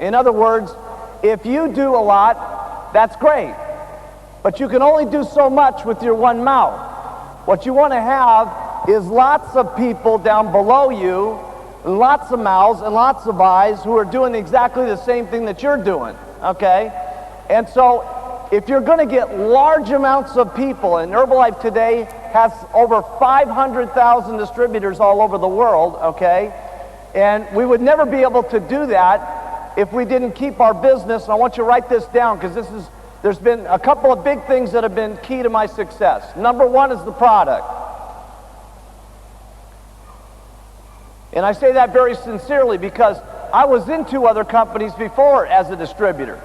In other words, if you do a lot, that's great. But you can only do so much with your one mouth. What you want to have is lots of people down below you, and lots of mouths and lots of eyes who are doing exactly the same thing that you're doing, okay? And so if you're going to get large amounts of people, and Herbalife today has over 500,000 distributors all over the world, okay? And we would never be able to do that if we didn't keep our business. And I want you to write this down, because there's been a couple of big things that have been key to my success. Number one is the product. And I say that very sincerely because I was in 2 other companies before as a distributor.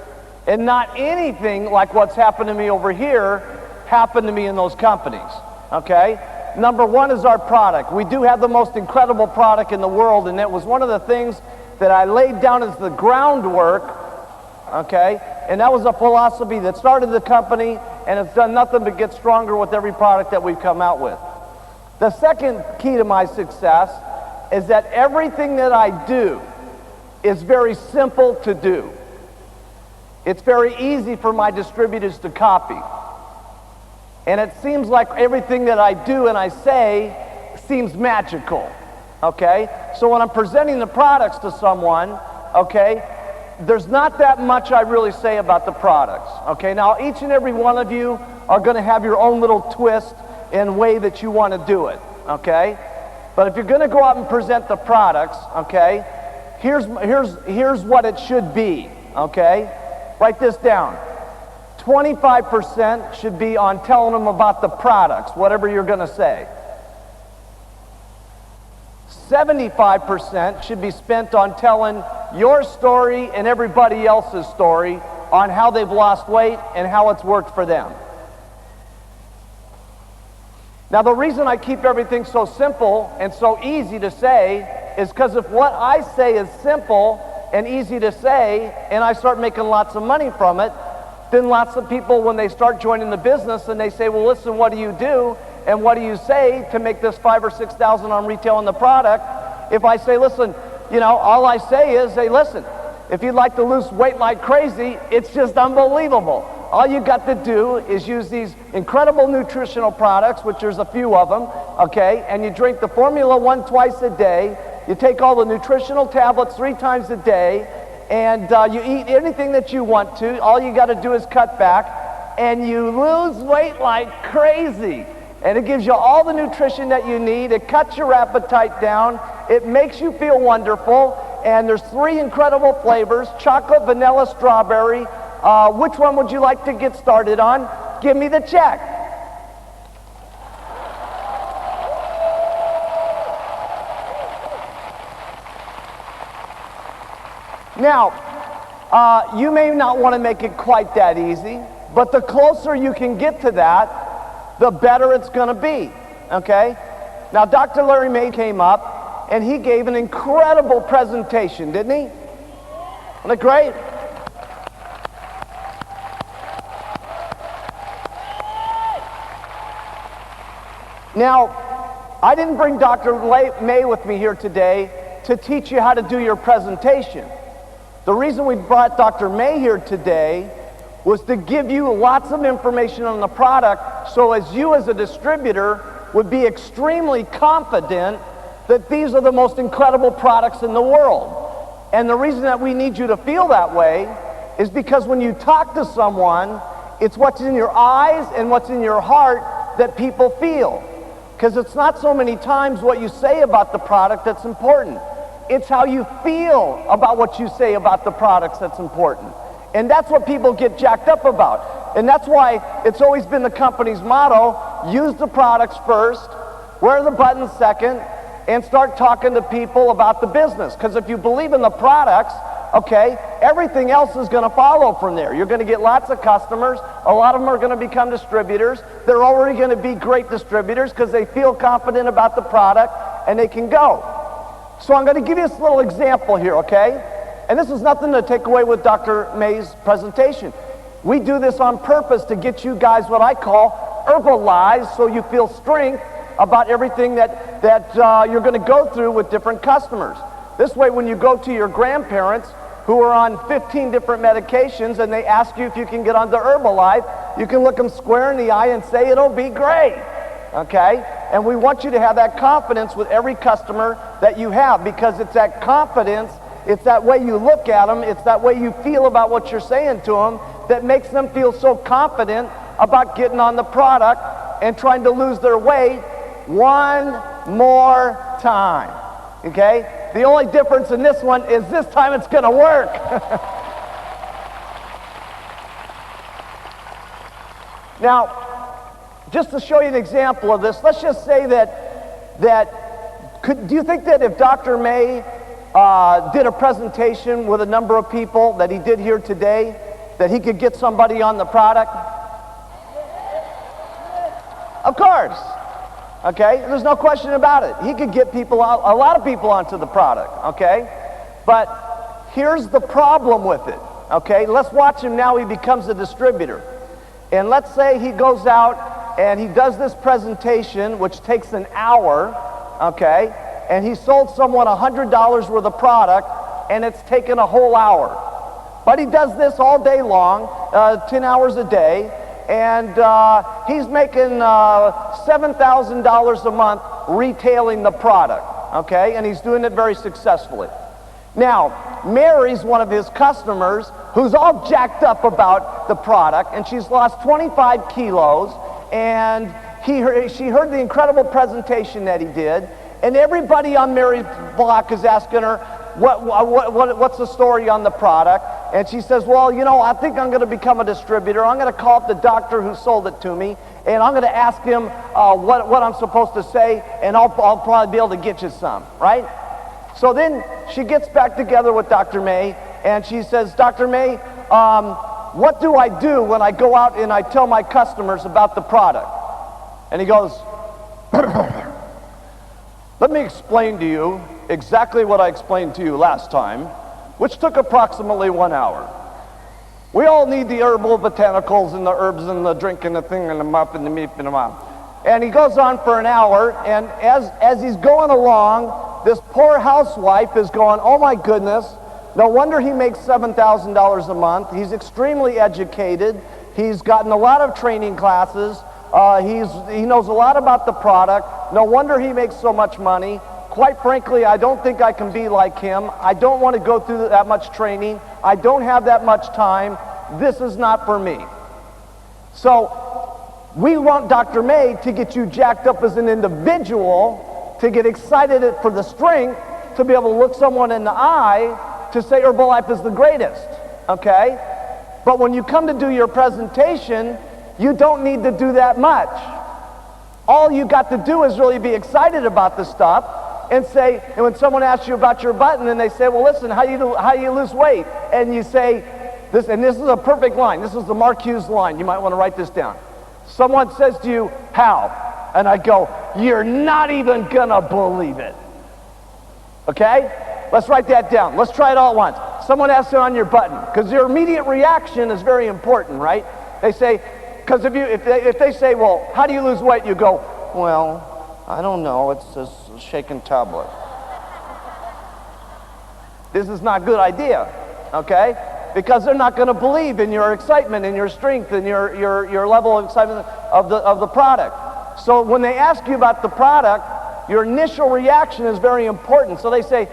And not anything like what's happened to me over here happened to me in those companies, okay? Number one is our product. We do have the most incredible product in the world, and it was one of the things that I laid down as the groundwork, okay? And that was a philosophy that started the company, and it's done nothing but get stronger with every product that we've come out with. The second key to my success is that everything that I do is very simple to do. It's very easy for my distributors to copy. And it seems like everything that I do and I say seems magical, okay? So when I'm presenting the products to someone, okay, there's not that much I really say about the products, okay? Now, each and every one of you are going to have your own little twist and way that you want to do it, okay? But if you're going to go out and present the products, okay, here's what it should be, okay? Write this down. 25% should be on telling them about the products, whatever you're going to say. 75% should be spent on telling your story and everybody else's story on how they've lost weight and how it's worked for them. Now, the reason I keep everything so simple and so easy to say is because if what I say is simple and easy to say, and I start making lots of money from it, then lots of people, when they start joining the business and they say, well, listen, what do you do? And what do you say to make this 5,000 or 6,000 on retailing the product? If I say, listen, you know, all I say is, hey, listen, if you'd like to lose weight like crazy, it's just unbelievable. All you got to do is use these incredible nutritional products, which there's a few of them, okay, and you drink the Formula 1 twice a day, you take all the nutritional tablets 3 times a day, and you eat anything that you want to. All you got to do is cut back, and you lose weight like crazy. And it gives you all the nutrition that you need. It cuts your appetite down. It makes you feel wonderful. And there's 3 incredible flavors: chocolate, vanilla, strawberry. Which one would you like to get started on? Give me the check. Now, you may not want to make it quite that easy, but the closer you can get to that, the better it's going to be, okay? Now, Dr. Larry May came up, and he gave an incredible presentation, didn't he? Wasn't it great? Now, I didn't bring Dr. May with me here today to teach you how to do your presentation. The reason we brought Dr. May here today was to give you lots of information on the product, so as you as a distributor would be extremely confident that these are the most incredible products in the world. And the reason that we need you to feel that way is because when you talk to someone, it's what's in your eyes and what's in your heart that people feel. Because it's not so many times what you say about the product that's important. It's how you feel about what you say about the products that's important. And that's what people get jacked up about. And that's why it's always been the company's motto: use the products first, wear the buttons second, and start talking to people about the business. Because if you believe in the products, okay, everything else is going to follow from there. You're going to get lots of customers. A lot of them are going to become distributors. They're already going to be great distributors because they feel confident about the product and they can go. So I'm going to give you this little example here, okay? And this is nothing to take away with Dr. May's presentation. We do this on purpose to get you guys what I call herbalized, so you feel strength about everything that you're going to go through with different customers. This way, when you go to your grandparents who are on 15 different medications and they ask you if you can get onto Herbalife, you can look them square in the eye and say it'll be great, okay? And we want you to have that confidence with every customer that you have, because it's that confidence, it's that way you look at them, it's that way you feel about what you're saying to them that makes them feel so confident about getting on the product and trying to lose their weight one more time, okay? The only difference in this one is this time it's going to work. Now, just to show you an example of this, let's just say do you think that if Dr. May did a presentation with a number of people that he did here today, that he could get somebody on the product? Of course. Okay, there's no question about it. He could get people out, a lot of people onto the product, okay? But here's the problem with it, okay? Let's watch him now. He becomes a distributor. And let's say he goes out and he does this presentation, which takes an hour, okay? And he sold someone $100 worth of product, and it's taken a whole hour. But he does this all day long, 10 hours a day, and he's making $7,000 a month retailing the product, okay? And he's doing it very successfully. Now, Mary's one of his customers who's all jacked up about the product, and she's lost 25 kilos, and she heard the incredible presentation that he did, and everybody on Mary's block is asking her, what's the story on the product? And she says, well, you know, I think I'm going to become a distributor. I'm going to call up the doctor who sold it to me, and I'm going to ask him what I'm supposed to say, and I'll probably be able to get you some, right? So then she gets back together with Dr. May, and she says, Dr. May, what do I do when I go out and I tell my customers about the product? And he goes, let me explain to you exactly what I explained to you last time, which took approximately 1 hour. We all need the herbal botanicals and the herbs and the drink and the thing and the muff and the meat and the mouth. And he goes on for an hour, and as he's going along, this poor housewife is going, oh my goodness, no wonder he makes $7,000 a month. He's extremely educated. He's gotten a lot of training classes. He knows a lot about the product. No wonder he makes so much money. Quite frankly, I don't think I can be like him. I don't want to go through that much training. I don't have that much time. This is not for me. So we want Dr. May to get you jacked up as an individual, to get excited for the strength, to be able to look someone in the eye, to say Herbalife is the greatest, okay? But when you come to do your presentation, you don't need to do that much. All you got to do is really be excited about the stuff, and when someone asks you about your button, and they say, well, listen, how do you lose weight? And you say, this is a perfect line. This is the M.Hughes line. You might want to write this down. Someone says to you, how? And I go, you're not even gonna believe it. Okay? Let's write that down. Let's try it all at once. Someone asks you on your button, because your immediate reaction is very important, right? They say, because if they say, well, how do you lose weight? You go, well, I don't know, it's a shaken tablet. This is not a good idea, okay? Because they're not going to believe in your excitement and your strength and your level of excitement of the product. So when they ask you about the product, your initial reaction is very important. So they say,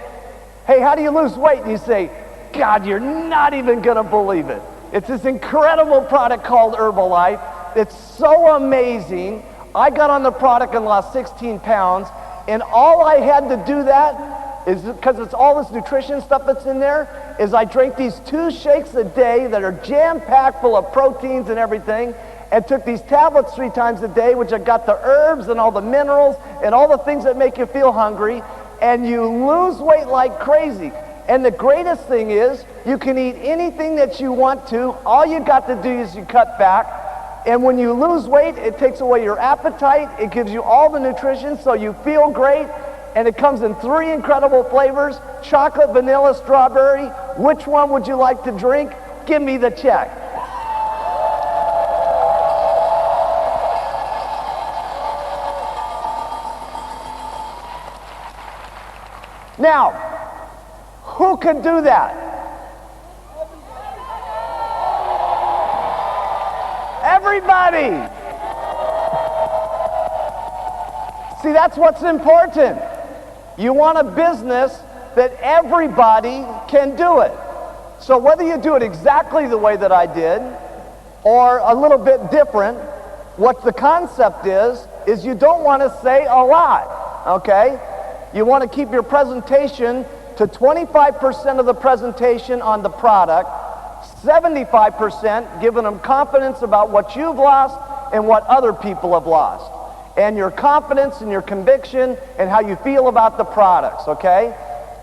hey, how do you lose weight? And you say, God, you're not even going to believe it. It's this incredible product called Herbalife. It's so amazing. I got on the product and lost 16 pounds, and all I had to do that is, because it's all this nutrition stuff that's in there, is I drank these 2 shakes a day that are jam-packed full of proteins and everything, and took these tablets 3 times a day, which have got the herbs and all the minerals and all the things that make you feel hungry, and you lose weight like crazy. And the greatest thing is, you can eat anything that you want to. All you got to do is you cut back. And when you lose weight, it takes away your appetite. It gives you all the nutrition so you feel great. And it comes in 3 incredible flavors: chocolate, vanilla, strawberry. Which one would you like to drink? Give me the check. Now, who could do that? everybody. See, that's what's important. You want a business that everybody can do it. So whether you do it exactly the way that I did or a little bit different, what the concept is you don't want to say a lot, okay? You want to keep your presentation to 25% of the presentation on the product, 75% giving them confidence about what you've lost and what other people have lost, and your confidence and your conviction and how you feel about the products, okay?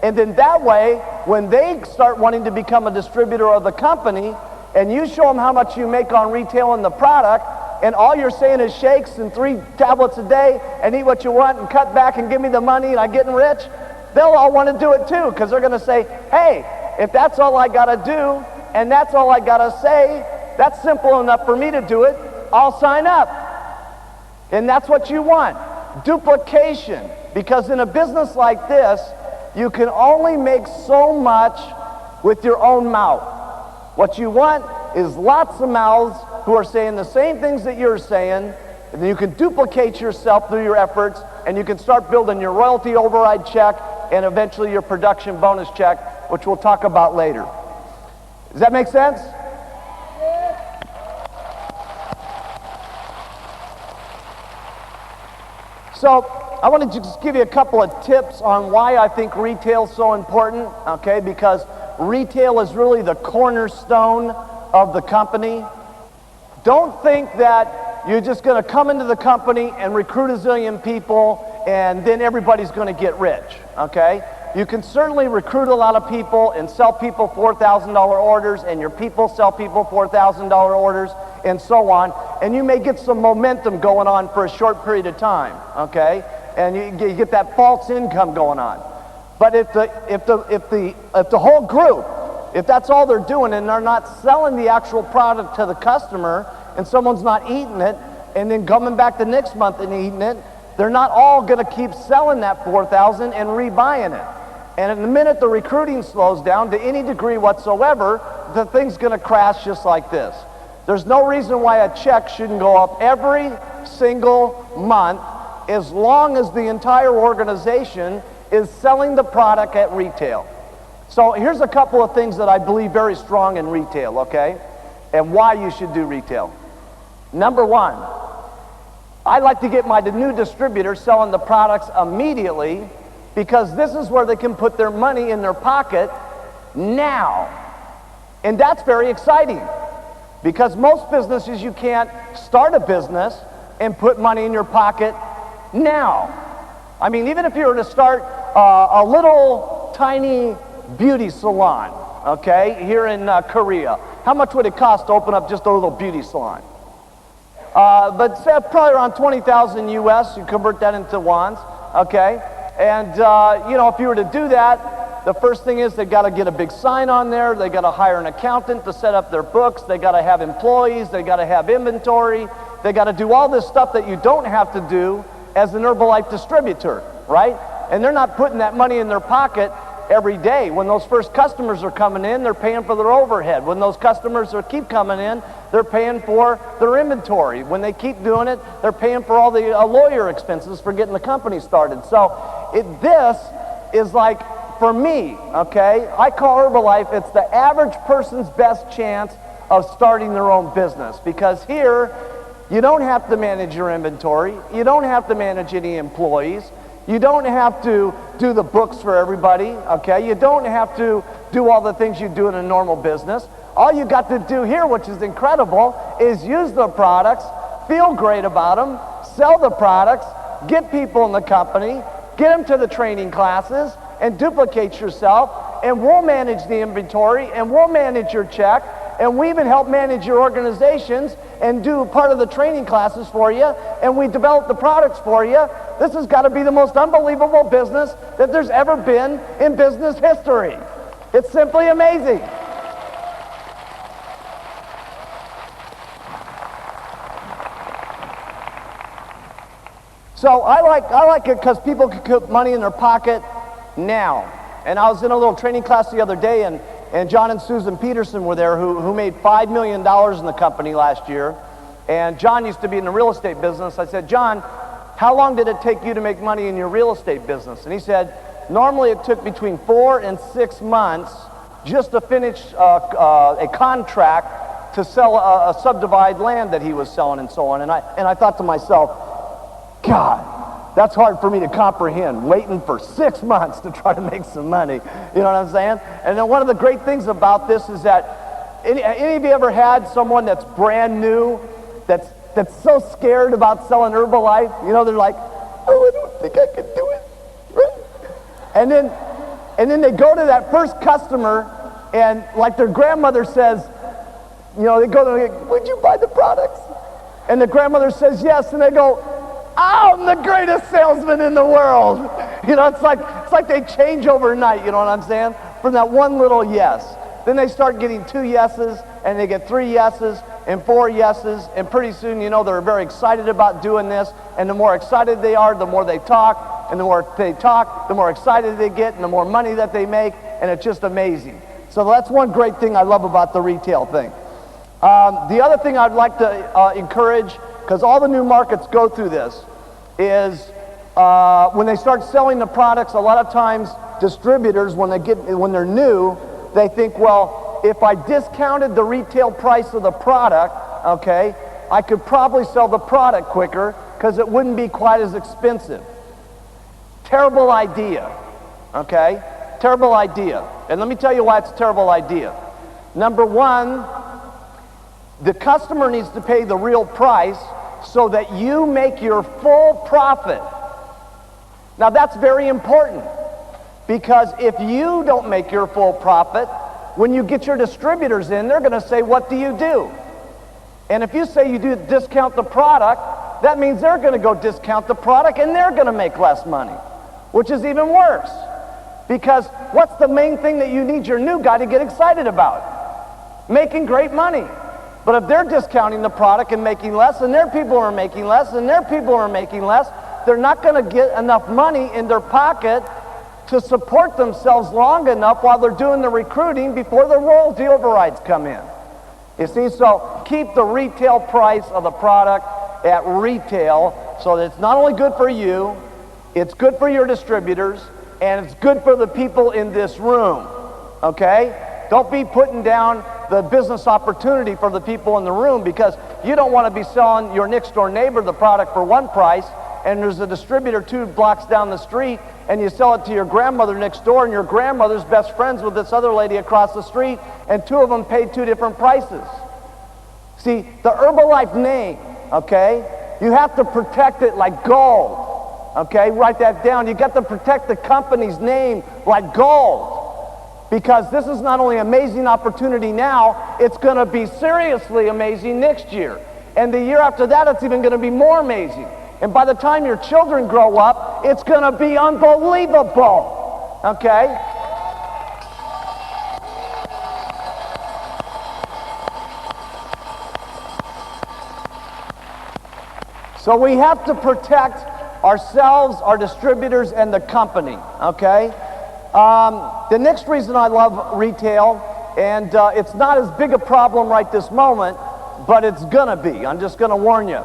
And then that way, when they start wanting to become a distributor of the company, and you show them how much you make on retail in the product, and all you're saying is shakes and 3 tablets a day, and eat what you want, and cut back and give me the money, and I'm getting rich, they'll all want to do it too, because they're going to say, hey, if that's all I got to do, and that's all I got to say, that's simple enough for me to do it, I'll sign up. And that's what you want. Duplication. Because in a business like this, you can only make so much with your own mouth. What you want is lots of mouths who are saying the same things that you're saying, and then you can duplicate yourself through your efforts, and you can start building your royalty override check and eventually your production bonus check, which we'll talk about later. Does that make sense? So I want to just give you a couple of tips on why I think retail is so important, okay? Because retail is really the cornerstone of the company. Don't think that you're just going to come into the company and recruit a zillion people and then everybody's going to get rich, okay? You can certainly recruit a lot of people and sell people $4,000 orders, and your people sell people $4,000 orders, and so on. And you may get some momentum going on for a short period of time, okay? And you get that false income going on. But if the whole group, if that's all they're doing and they're not selling the actual product to the customer, and someone's not eating it, and then coming back the next month and eating it, they're not all going to keep selling that $4,000 and rebuying it. And in the minute the recruiting slows down to any degree whatsoever, the thing's going to crash just like this. There's no reason why a check shouldn't go up every single month as long as the entire organization is selling the product at retail. So here's a couple of things that I believe very strong in retail, okay? And why you should do retail. Number one, I like to get my new distributors selling the products immediately, because this is where they can put their money in their pocket now. And that's very exciting, because most businesses, you can't start a business and put money in your pocket now. I mean, even if you were to start a little tiny beauty salon, okay, here in Korea, how much would it cost to open up just a little beauty salon? But say probably around 20,000 US, you convert that into wons, okay? And, you know, if you were to do that, the first thing is they've got to get a big sign on there. They got to hire an accountant to set up their books. They got to have employees. They got to have inventory. They got to do all this stuff that you don't have to do as an Herbalife distributor, right? And they're not putting that money in their pocket every day. When those first customers are coming in, they're paying for their overhead. When those customers keep coming in, they're paying for their inventory. When they keep doing it, they're paying for all the lawyer expenses for getting the company started. So this is like, for me, okay, I call Herbalife, it's the average person's best chance of starting their own business, because here you don't have to manage your inventory, you don't have to manage any employees, you don't have to do the books for everybody, okay, you don't have to do all the things you do in a normal business. All you got to do here, which is incredible, is use the products, feel great about them, sell the products, get people in the company, get them to the training classes, and duplicate yourself, and we'll manage the inventory, and we'll manage your check, and we even help manage your organizations and do part of the training classes for you, and we develop the products for you. This has got to be the most unbelievable business that there's ever been in business history. It's simply amazing. So I like it because people can put money in their pocket now. And I was in a little training class the other day, and John and Susan Peterson were there, who made $5 million in the company last year. And John used to be in the real estate business. I said, John, how long did it take you to make money in your real estate business? And he said, normally it took between 4 and 6 months just to finish a contract to sell a subdivided land that he was selling and so on. And I thought to myself, God, that's hard for me to comprehend, waiting for 6 months to try to make some money. You know what I'm saying? And then one of the great things about this is that any of you ever had someone that's brand new, that's so scared about selling Herbalife? You know, they're like, oh, I don't think I can do it. Right? And then they go to that first customer, and like their grandmother says, you know, they go to them, would you buy the products? And the grandmother says yes, and they go, I'm the greatest salesman in the world. You know, it's like they change overnight, you know what I'm saying? From that one little yes. Then they start getting 2 yeses, and they get 3 yeses, and 4 yeses, and pretty soon, you know, they're very excited about doing this, and the more excited they are, the more they talk, and the more they talk, the more excited they get, and the more money that they make, and it's just amazing. So that's one great thing I love about the retail thing. The other thing I'd like to encourage, because all the new markets go through this, is when they start selling the products, a lot of times distributors, when they're new, they think, well, if I discounted the retail price of the product, okay, I could probably sell the product quicker because it wouldn't be quite as expensive. Terrible idea, okay? Terrible idea. And let me tell you why it's a terrible idea. Number one, the customer needs to pay the real price so that you make your full profit. Now that's very important, because if you don't make your full profit, when you get your distributors in, they're going to say, what do you do? And if you say you do discount the product, that means they're going to go discount the product and they're going to make less money, which is even worse. Because what's the main thing that you need your new guy to get excited about? Making great money. But if they're discounting the product and making less, and their people are making less, and their people are making less, they're not going to get enough money in their pocket to support themselves long enough while they're doing the recruiting before the royalty overrides come in. You see, so keep the retail price of the product at retail so that it's not only good for you, it's good for your distributors, and it's good for the people in this room, okay? Don't be putting down the business opportunity for the people in the room, because you don't want to be selling your next door neighbor the product for one price, and there's a distributor 2 blocks down the street, and you sell it to your grandmother next door, and your grandmother's best friends with this other lady across the street, and 2 of them paid 2 different prices. See, the Herbalife name, okay, you have to protect it like gold, okay? Write that down. You got to protect the company's name like gold, because this is not only an amazing opportunity now, it's going to be seriously amazing next year. And the year after that, it's even going to be more amazing. And by the time your children grow up, it's going to be unbelievable, okay? So we have to protect ourselves, our distributors, and the company, okay? The next reason I love retail, and it's not as big a problem right this moment, but it's gonna be. I'm just gonna warn you.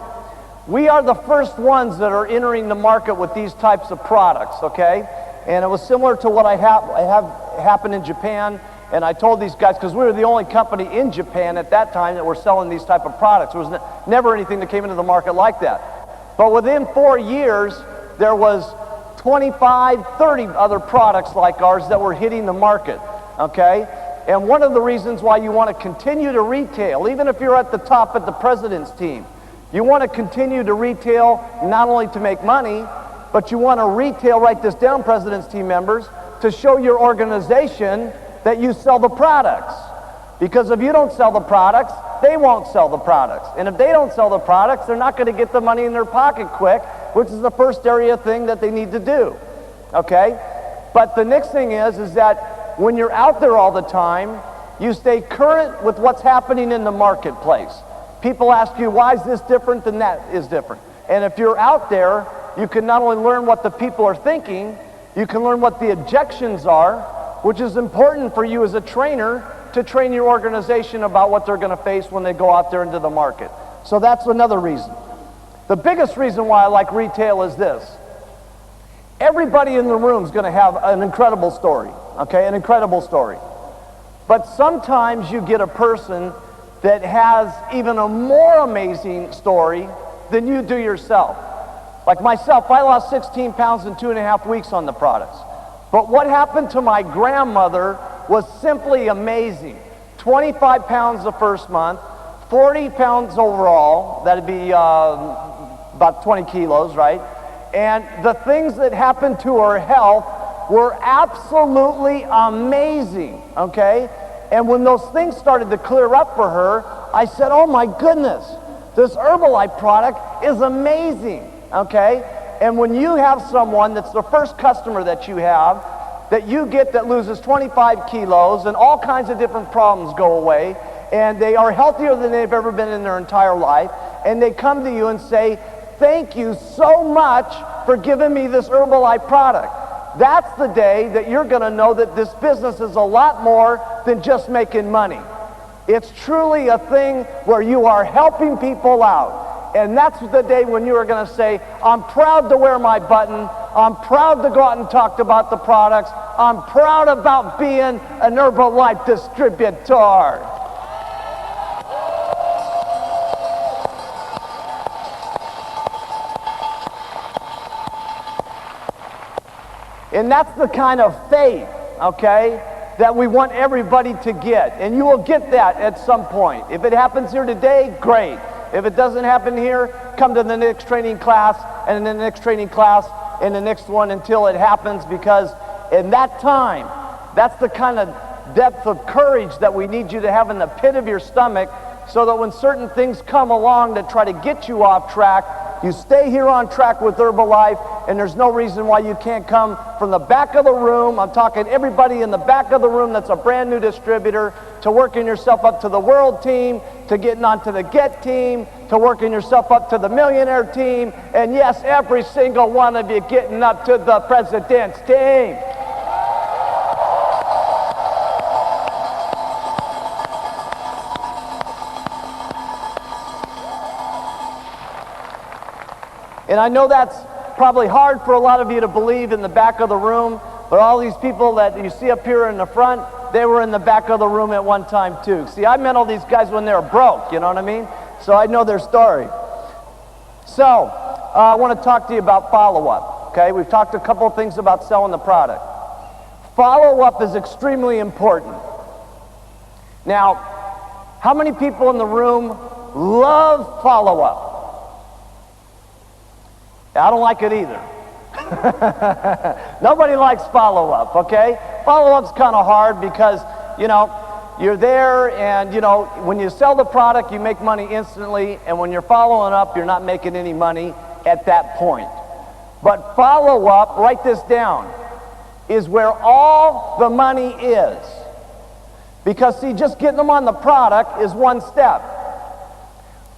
We are the first ones that are entering the market with these types of products, okay? And it was similar to what I have happened in Japan, and I told these guys, because we were the only company in Japan at that time that were selling these type of products. There was never anything that came into the market like that. But within 4 years, there was 25, 30 other products like ours that were hitting the market, okay? And one of the reasons why you want to continue to retail, even if you're at the top at the president's team, you want to continue to retail not only to make money, but you want to retail, write this down, president's team members, to show your organization that you sell the products. Because if you don't sell the products, they won't sell the products. And if they don't sell the products, they're not going to get the money in their pocket quick, which is the first area thing that they need to do, okay? But the next thing is that when you're out there all the time, you stay current with what's happening in the marketplace. People ask you, why is this different than that is different? And if you're out there, you can not only learn what the people are thinking, you can learn what the objections are, which is important for you as a trainer to train your organization about what they're going to face when they go out there into the market. So that's another reason. The biggest reason why I like retail is this. Everybody in the room is going to have an incredible story, okay, an incredible story. But sometimes you get a person that has even a more amazing story than you do yourself. Like myself, I lost 16 pounds in 2.5 weeks on the products. But what happened to my grandmother was simply amazing. 25 pounds the first month, 40 pounds overall, that'd be about 20 kilos, right? And the things that happened to her health were absolutely amazing, okay? And when those things started to clear up for her, I said, oh my goodness, this Herbalife product is amazing, okay? And when you have someone that's the first customer that you have, that you get that loses 25 kilos and all kinds of different problems go away, and they are healthier than they've ever been in their entire life, and they come to you and say, thank you so much for giving me this Herbalife product. That's the day that you're going to know that this business is a lot more than just making money. It's truly a thing where you are helping people out. And that's the day when you are going to say, I'm proud to wear my button. I'm proud to go out and talk about the products. I'm proud about being an Herbalife distributor. And that's the kind of faith, okay, that we want everybody to get. And you will get that at some point. If it happens here today, great. If it doesn't happen here, come to the next training class, and then the next training class, and the next one until it happens, because in that time, that's the kind of depth of courage that we need you to have in the pit of your stomach, so that when certain things come along that try to get you off track, you stay here on track with Herbalife, and there's no reason why you can't come from the back of the room. I'm talking everybody in the back of the room that's a brand new distributor, to working yourself up to the world team, to getting onto the get team, to working yourself up to the millionaire team, and yes, every single one of you getting up to the president's team. And I know that's probably hard for a lot of you to believe in the back of the room, but all these people that you see up here in the front, they were in the back of the room at one time too. See, I met all these guys when they were broke, you know what I mean? So I know their story. So, I want to talk to you about follow-up, okay? We've talked a couple of things about selling the product. Follow-up is extremely important. Now, how many people in the room love follow-up? I don't like it either. Nobody likes follow-up, okay? Follow-up's kind of hard because, you know, you're there and, you know, when you sell the product, you make money instantly, and when you're following up, you're not making any money at that point. But follow-up, write this down, is where all the money is. Because, see, just getting them on the product is one step.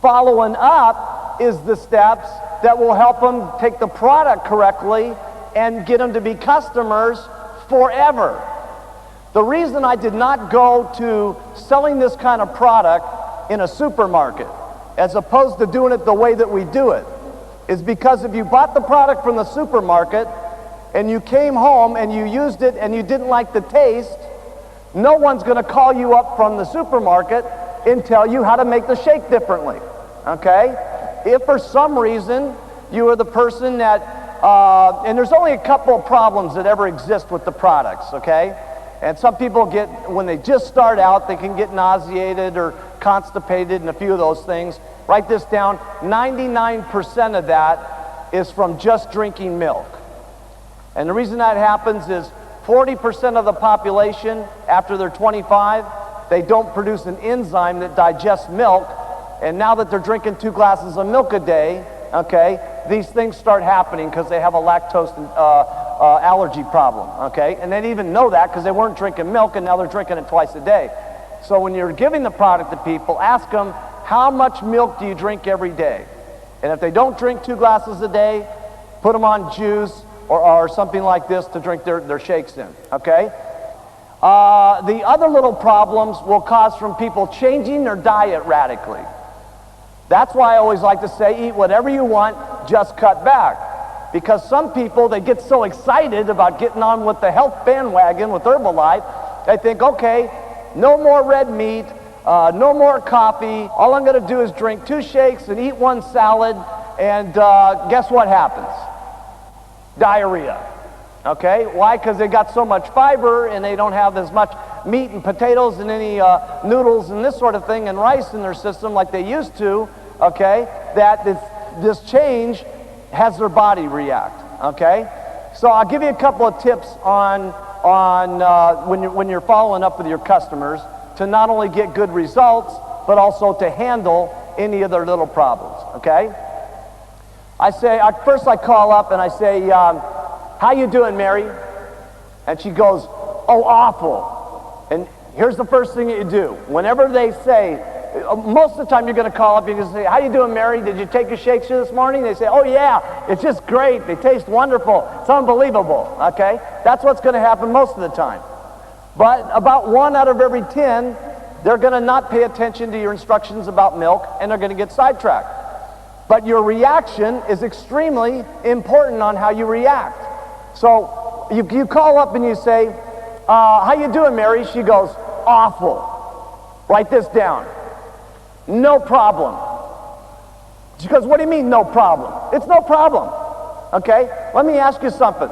Following up is the steps that will help them take the product correctly and get them to be customers forever. The reason I did not go to selling this kind of product in a supermarket as opposed to doing it the way that we do it is because if you bought the product from the supermarket and you came home and you used it and you didn't like the taste, no one's going to call you up from the supermarket and tell you how to make the shake differently, okay? If for some reason you are the person that, and there's only a couple of problems that ever exist with the products, okay? And some people get, when they just start out, they can get nauseated or constipated and a few of those things. Write this down, 99% of that is from just drinking milk. And the reason that happens is 40% of the population, after they're 25, they don't produce an enzyme that digests milk. And now that they're drinking 2 glasses of milk a day, okay, these things start happening because they have a lactose allergy problem, okay? And they didn't even know that because they weren't drinking milk, and now they're drinking it twice a day. So when you're giving the product to people, ask them, how much milk do you drink every day? And if they don't drink 2 glasses a day, put them on juice or something like this to drink their shakes in, okay? The other little problems will cause from people changing their diet radically. That's why I always like to say, eat whatever you want, just cut back. Because some people, they get so excited about getting on with the health bandwagon with Herbalife, they think, okay, no more red meat, no more coffee, all I'm going to do is drink 2 shakes and eat 1 salad, and guess what happens? Diarrhea. Okay? Why? Because they got so much fiber and they don't have as much meat and potatoes and any noodles and this sort of thing and rice in their system like they used to, okay, that this change has their body react, okay? So I'll give you a couple of tips on when you're following up with your customers to not only get good results, but also to handle any of their little problems, okay? First I call up and I say, how you doing, Mary? And she goes, oh, awful. And here's the first thing that you do. Whenever they say, most of the time you're going to call up, you're going to say, how you doing, Mary? Did you take your shakes this morning? They say, oh, yeah, it's just great. They taste wonderful. It's unbelievable, okay? That's what's going to happen most of the time. But about 1 out of every 10, they're going to not pay attention to your instructions about milk, and they're going to get sidetracked. But your reaction is extremely important on how you react. So you call up and you say, how you doing, Mary? She goes, awful. Write this down. No problem. She goes, what do you mean no problem? It's no problem. Okay? Let me ask you something.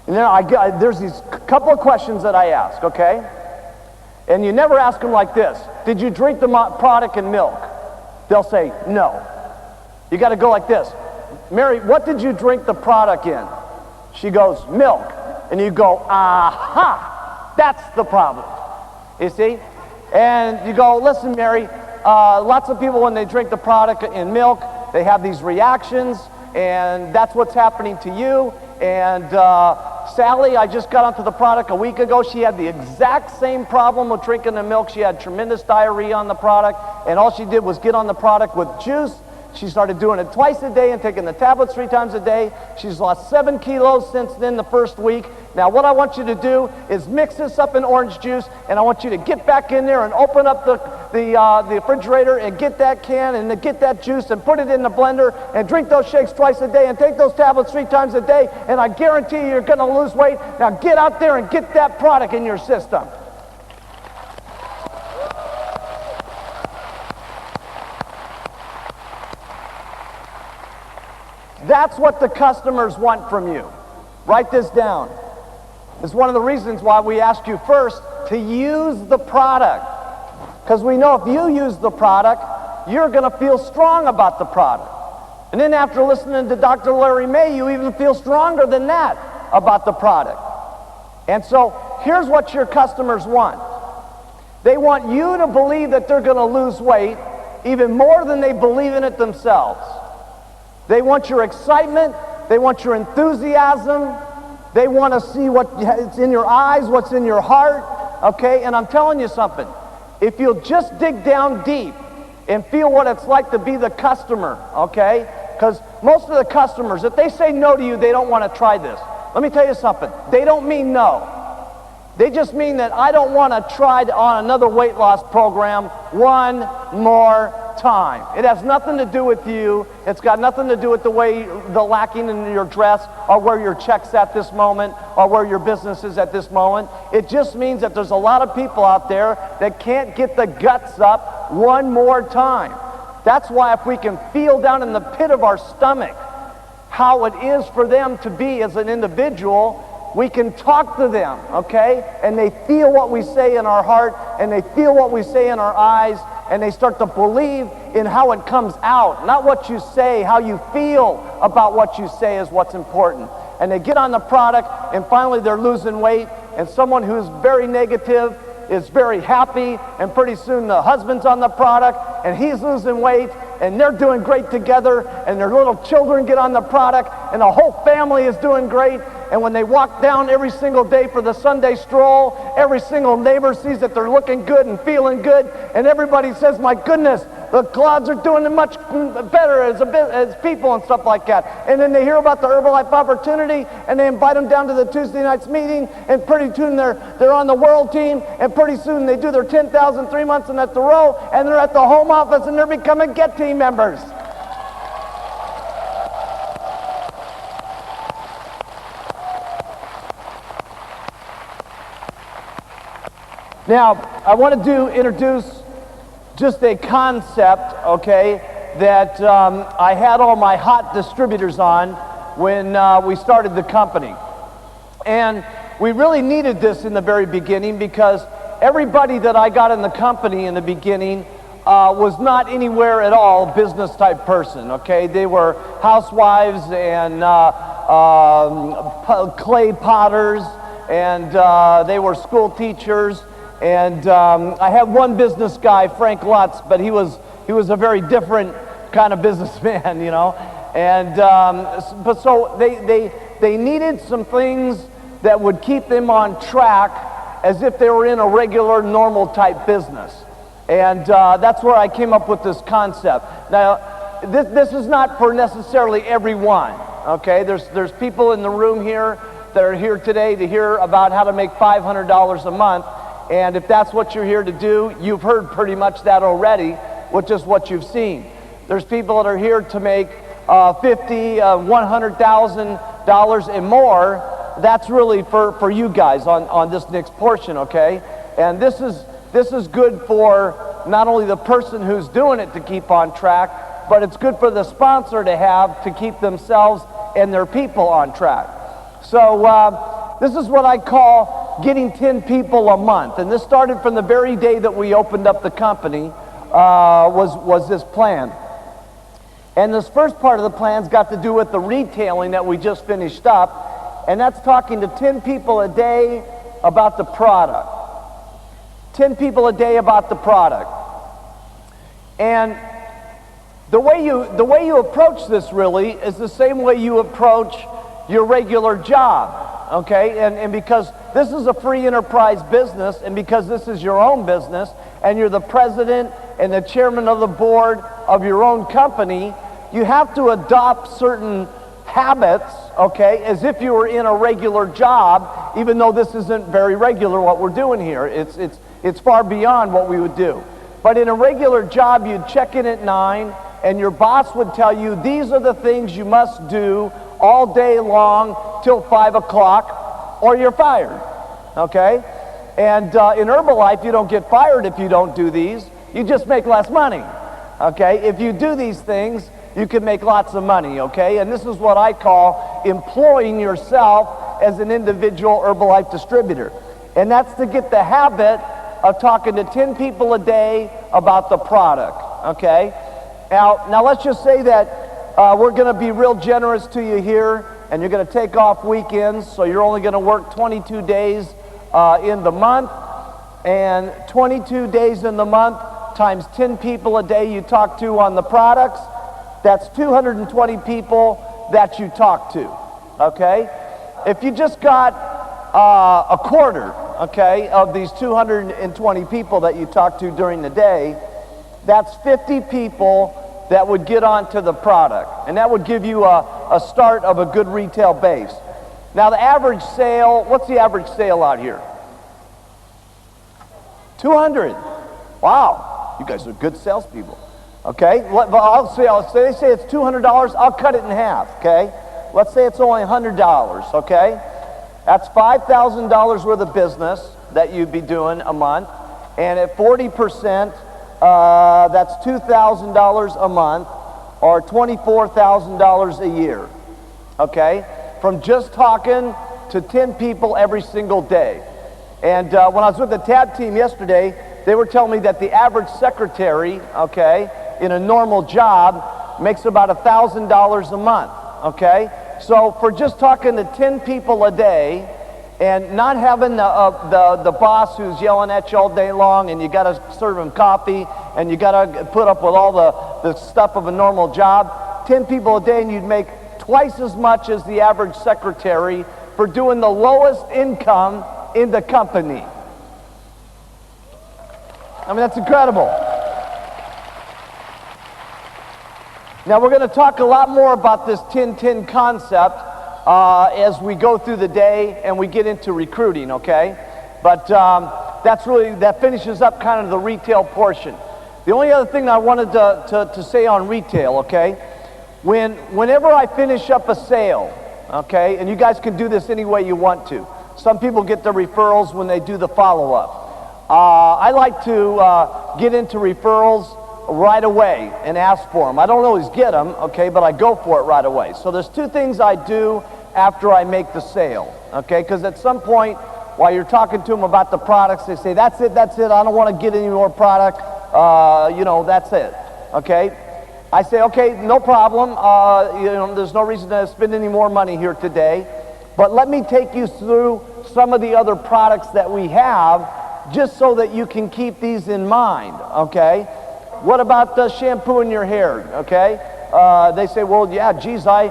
And then there's these couple of questions that I ask, okay? And you never ask them like this. Did you drink the product in milk? They'll say, no. You got to go like this. Mary, what did you drink the product in? She goes, milk. And you go, aha, that's the problem. You see? And you go, listen, Mary, lots of people, when they drink the product in milk, they have these reactions, and that's what's happening to you. And Sally, I just got onto the product a week ago. She had the exact same problem with drinking the milk. She had tremendous diarrhea on the product, and all she did was get on the product with juice. She started doing it twice a day and taking the tablets 3 times a day. She's lost 7 kilos since then, the first week. Now what I want you to do is mix this up in orange juice, and I want you to get back in there and open up the refrigerator and get that can and get that juice and put it in the blender and drink those shakes twice a day and take those tablets 3 times a day, and I guarantee you're going to lose weight. Now get out there and get that product in your system. That's what the customers want from you. Write this down. It's one of the reasons why we ask you first to use the product. Because we know if you use the product, you're going to feel strong about the product. And then after listening to Dr. Larry May, you even feel stronger than that about the product. And so here's what your customers want. They want you to believe that they're going to lose weight even more than they believe in it themselves. They want your excitement. They want your enthusiasm. They want to see what's in your eyes, what's in your heart, okay? And I'm telling you something. If you'll just dig down deep and feel what it's like to be the customer, okay? Because most of the customers, if they say no to you, they don't want to try this. Let me tell you something. They don't mean no. They just mean that I don't want to try on another weight loss program one more time. It has nothing to do with you. It's got nothing to do with the lacking in your dress or where your check's at this moment or where your business is at this moment. It just means that there's a lot of people out there that can't get the guts up one more time. That's why if we can feel down in the pit of our stomach how it is for them to be as an individual, we can talk to them, okay? And they feel what we say in our heart, and they feel what we say in our eyes, and they start to believe in how it comes out. Not what you say, how you feel about what you say is what's important. And they get on the product, and finally they're losing weight, and someone who's very negative is very happy, and pretty soon the husband's on the product, and he's losing weight, and they're doing great together, and their little children get on the product, and the whole family is doing great. And when they walk down every single day for the Sunday stroll, every single neighbor sees that they're looking good and feeling good, and everybody says, my goodness, The clouds are doing much better as people and stuff like that. And then they hear about the Herbalife opportunity, and they invite them down to the Tuesday night's meeting, and pretty soon they're on the world team, and pretty soon they do their 10,000 3 months in at the row, and they're at the home office, and they're becoming Get Team members. Now, I want to introduce just a concept, okay, that I had all my hot distributors on when we started the company. And we really needed this in the very beginning because everybody that I got in the company in the beginning was not anywhere at all business type person, okay? They were housewives and clay potters, and they were school teachers. And I had one business guy, Frank Lutz, but he was a very different kind of businessman, you know. And but so they needed some things that would keep them on track as if they were in a regular, normal type business. And that's where I came up with this concept. Now, this is not for necessarily everyone, okay? There's people in the room here that are here today to hear about how to make $500 a month. And if that's what you're here to do, you've heard pretty much that already, which is what you've seen. There's people that are here to make $50,000, $100,000 and more. That's really for you guys on this next portion, okay? And this is good for not only the person who's doing it to keep on track, but it's good for the sponsor to have to keep themselves and their people on track. So this is what I call getting 10 people a month, and this started from the very day that we opened up the company. Was this plan, and this first part of the plan's got to do with the retailing that we just finished up, and that's talking to 10 people a day about the product. 10 people a day about the product, and the way you approach this really is the same way you approach your regular job. Okay, and because this is a free enterprise business, and because this is your own business, and you're the president and the chairman of the board of your own company, you have to adopt certain habits, okay, as if you were in a regular job, even though this isn't very regular what we're doing here. It's far beyond what we would do. But in a regular job, you'd check in at 9, and your boss would tell you, these are the things you must do all day long till 5 o'clock, or you're fired, okay? And in Herbalife, you don't get fired if you don't do these. You just make less money, okay? If you do these things, you can make lots of money, okay? And this is what I call employing yourself as an individual Herbalife distributor. And that's to get the habit of talking to 10 people a day about the product, okay? Now let's just say that we're going to be real generous to you here, and you're going to take off weekends, so you're only going to work 22 days in the month, and 22 days in the month times 10 people a day you talk to on the products, that's 220 people that you talk to, okay? If you just got a quarter, okay, of these 220 people that you talk to during the day, that's 50 people that would get onto the product, and that would give you a start of a good retail base. Now the average sale, what's the average sale out here? 200. Wow, you guys are good salespeople. Okay, they say it's $200, I'll cut it in half, okay? Let's say it's only $100, okay? That's $5,000 worth of business that you'd be doing a month, and at 40%, that's $2,000 a month, or $24,000 a year, okay? From just talking to 10 people every single day. And when I was with the TAB team yesterday, they were telling me that the average secretary, okay, in a normal job makes about $1,000 a month, okay? So for just talking to 10 people a day and not having the boss who's yelling at you all day long, and you got to serve him coffee, and you got to put up with all the stuff of a normal job, 10 people a day, and you'd make twice as much as the average secretary for doing the lowest income in the company. I mean, that's incredible. Now we're going to talk a lot more about this 10-10 concept as we go through the day and we get into recruiting, okay? But that finishes up kind of the retail portion. The only other thing I wanted to say on retail, okay? Whenever I finish up a sale, okay, and you guys can do this any way you want to. Some people get the referrals when they do the follow-up. I like to get into referrals right away and ask for them. I don't always get them, okay, but I go for it right away. So there's two things I do after I make the sale, okay? Because at some point, while you're talking to them about the products, they say, that's it, I don't want to get any more product, that's it, okay? I say, okay, no problem, there's no reason to spend any more money here today, but let me take you through some of the other products that we have just so that you can keep these in mind, okay? What about shampooing your hair, okay? They say, well, yeah, geez, I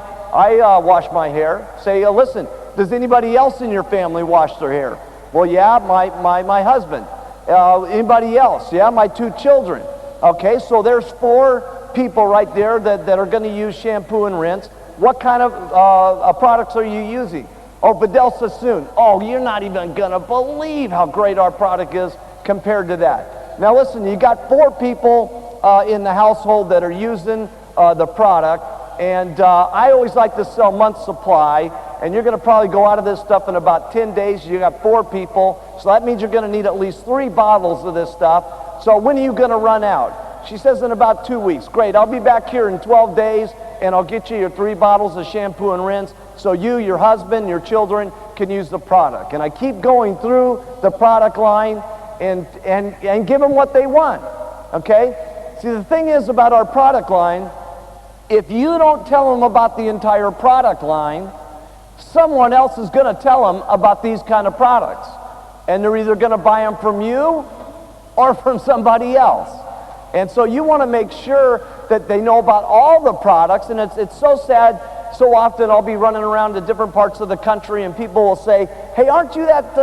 wash my hair. Say, listen, does anybody else in your family wash their hair? Well, yeah, my husband. Anybody else? Yeah, my 2 children. Okay, so there's 4 people right there that are going to use shampoo and rinse. What kind of products are you using? Oh, Vidal Sassoon. Oh, you're not even going to believe how great our product is compared to that. Now listen, you got 4 people in the household that are using the product, and I always like to sell month's supply, and you're going to probably go out of this stuff in about 10 days. You got 4 people, so that means you're going to need at least 3 bottles of this stuff. So when are you going to run out? She says in about 2 weeks. Great, I'll be back here in 12 days, and I'll get you your 3 bottles of shampoo and rinse, so you, your husband, your children can use the product. And I keep going through the product line and give them what they want, okay? See, the thing is about our product line, if you don't tell them about the entire product line, someone else is going to tell them about these kind of products. And they're either going to buy them from you or from somebody else. And so you want to make sure that they know about all the products. And it's so sad, so often I'll be running around to different parts of the country and people will say, hey, aren't you that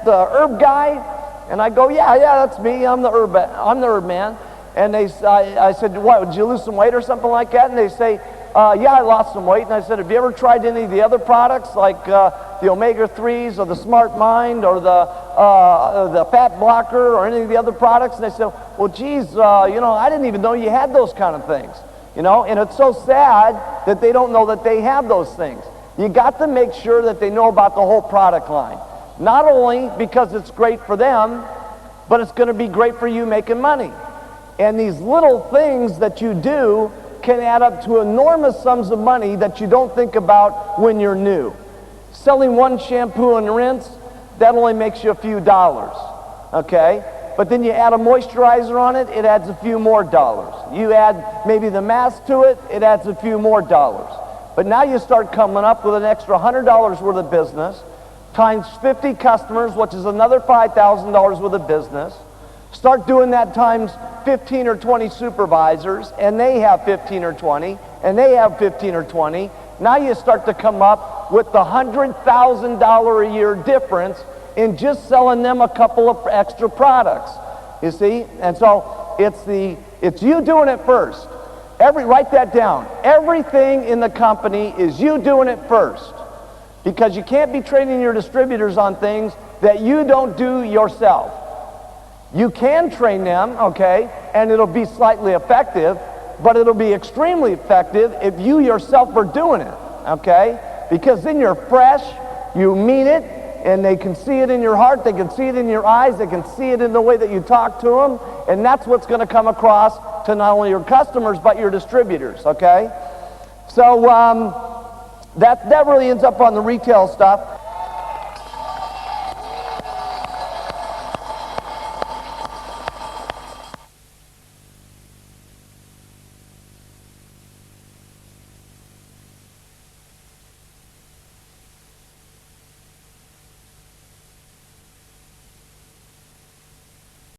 herb guy? And I go, yeah, that's me. I'm the herb man. And I said, what, did you lose some weight or something like that? And they say, yeah, I lost some weight. And I said, have you ever tried any of the other products like the omega-3s or the Smart Mind or the fat blocker or any of the other products? And they said, well, geez, I didn't even know you had those kind of things. And it's so sad that they don't know that they have those things. You got to make sure that they know about the whole product line. Not only because it's great for them, but it's going to be great for you making money. And these little things that you do can add up to enormous sums of money that you don't think about when you're new. Selling 1 shampoo and rinse, that only makes you a few dollars, okay? But then you add a moisturizer on it, it adds a few more dollars. You add maybe the mask to it, it adds a few more dollars. But now you start coming up with an extra $100 worth of business, times 50 customers, which is another $5,000 worth of business. Start doing that times 15 or 20 supervisors, and they have 15 or 20, and they have 15 or 20. Now you start to come up with the $100,000 a year difference in just selling them a couple of extra products, you see? And so it's you doing it first. Write that down. Everything in the company is you doing it first, because you can't be training your distributors on things that you don't do yourself. You can train them, okay, and it'll be slightly effective, but it'll be extremely effective if you yourself are doing it, okay? Because then you're fresh, you mean it, and they can see it in your heart, they can see it in your eyes, they can see it in the way that you talk to them, and that's what's going to come across to not only your customers, but your distributors, okay? So that really ends up on the retail stuff.